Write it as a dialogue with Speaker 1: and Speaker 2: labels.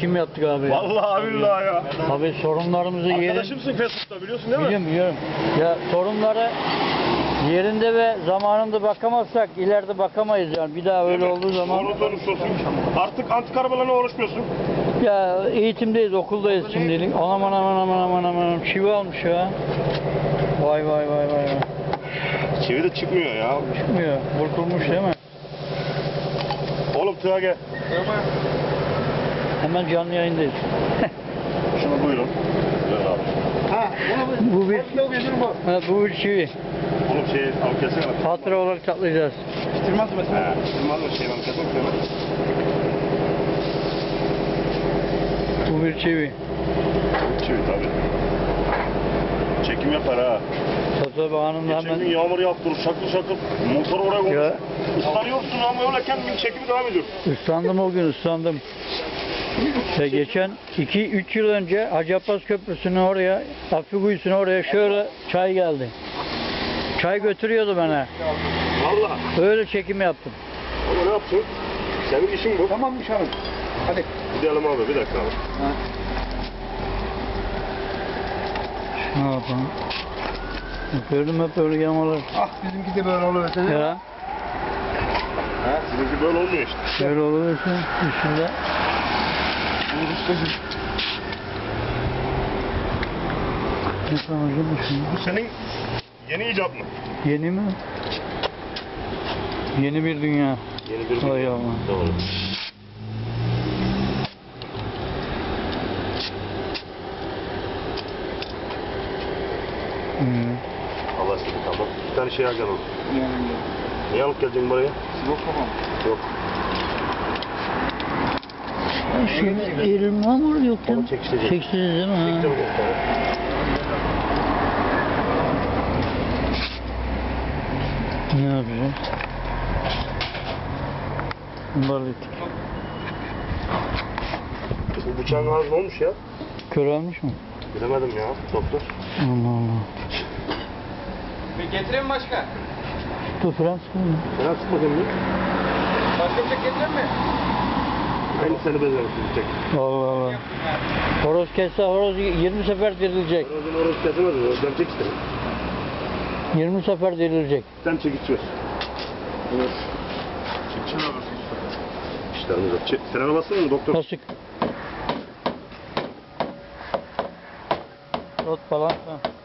Speaker 1: Kim yaptık abi?
Speaker 2: Vallahi billahi ya.
Speaker 1: Abi sorunlarımızı
Speaker 2: Arkadaşımsın Facebook'ta biliyorsun değil mi?
Speaker 1: Biliyorum. Ya sorunları yerinde ve zamanında bakamazsak ileride bakamayız yani. Bir daha öyle olduğu zaman.
Speaker 2: Doğru konuşuyorsun. Artık antik arabalarına uğraşmıyorsun.
Speaker 1: Ya eğitimdeyiz, okuldayız şimdilik. Aman. Çivi almış ya. Vay.
Speaker 2: Çivi de çıkmıyor ya.
Speaker 1: Çıkmıyor. Burkulmuş değil mi?
Speaker 2: Oğlum tığa gel.
Speaker 1: Hemen canlı yayındayız.
Speaker 2: Şunu buyurun. Ver abi.
Speaker 1: Bu bir çivi.
Speaker 2: Oğlum al kesene bak.
Speaker 1: Hatıra olarak saklayacağız.
Speaker 2: Bitirmez mi mesela? Bitirmez mi al kesene.
Speaker 1: Bu bir çivi.
Speaker 2: Çivi tabii. Çekim yapar ha.
Speaker 1: Tabii anında
Speaker 2: Geçen
Speaker 1: hemen.
Speaker 2: gün yağmur yağıp şakıl motor oraya koymuş. Islanıyorsun ama öyle kendin çekimi devam ediyor.
Speaker 1: Islandım o gün ıslandım. Ve geçen 2-3 yıl önce Hacıabbas Köprüsü'nün oraya, Affi Kuyusu'na oraya şöyle çay geldi. Çay götürüyordu bana.
Speaker 2: Vallahi.
Speaker 1: Öyle çekim yaptım.
Speaker 2: Ama ne yapsın? Senin işin bu.
Speaker 3: Tamammış hanım. Hadi.
Speaker 2: Gidelim abi bir dakika abi.
Speaker 1: Ne yapalım? Gördüm hep öyle yamalar.
Speaker 3: Ah bizimki de böyle oluyor.
Speaker 1: Ya.
Speaker 2: Ha, sizinki böyle olmuyor işte.
Speaker 1: Böyle oluyorsa üstünde. Ne sanacağım şimdi?
Speaker 2: Bu senin yeni icat mı?
Speaker 1: Yeni mi? Yeni bir dünya.
Speaker 2: Yeni bir
Speaker 1: Vay Allah.
Speaker 2: Doğru. Allah seni tamam. Bir tane şey alacaksın oğlum. Niye alıp geleceksin buraya?
Speaker 3: Yok tamam.
Speaker 2: Yok.
Speaker 1: Elim hamur yok ya.
Speaker 2: Onu çekişecek.
Speaker 1: Çekişeceğiz değil mi?
Speaker 2: Çekeceğim bir tane.
Speaker 1: Ne yapacağız? Balletik.
Speaker 2: Bu bıçağın ağzı ne olmuş ya?
Speaker 1: Körelmiş mi?
Speaker 2: Bilemedim ya doktor.
Speaker 1: Allah.
Speaker 3: Bir getireyim mi başka?
Speaker 1: Dur fren sıkılmıyor.
Speaker 2: Fena sıkma kendini.
Speaker 3: Başka bir şey getireyim mi?
Speaker 2: Aynı seni bezerim tek.
Speaker 1: Allah. Horoz kesse horoz 20 sefer dirilecek.
Speaker 2: Orası kesemez mi? Ben çek istedim.
Speaker 1: 20 sefer dirilecek.
Speaker 2: Sen çek içiyoruz. Evet. Çek alırsın. İşlerimiz yok. Frene bassana mı doktor?
Speaker 1: Kasık. Rot falan. Ha.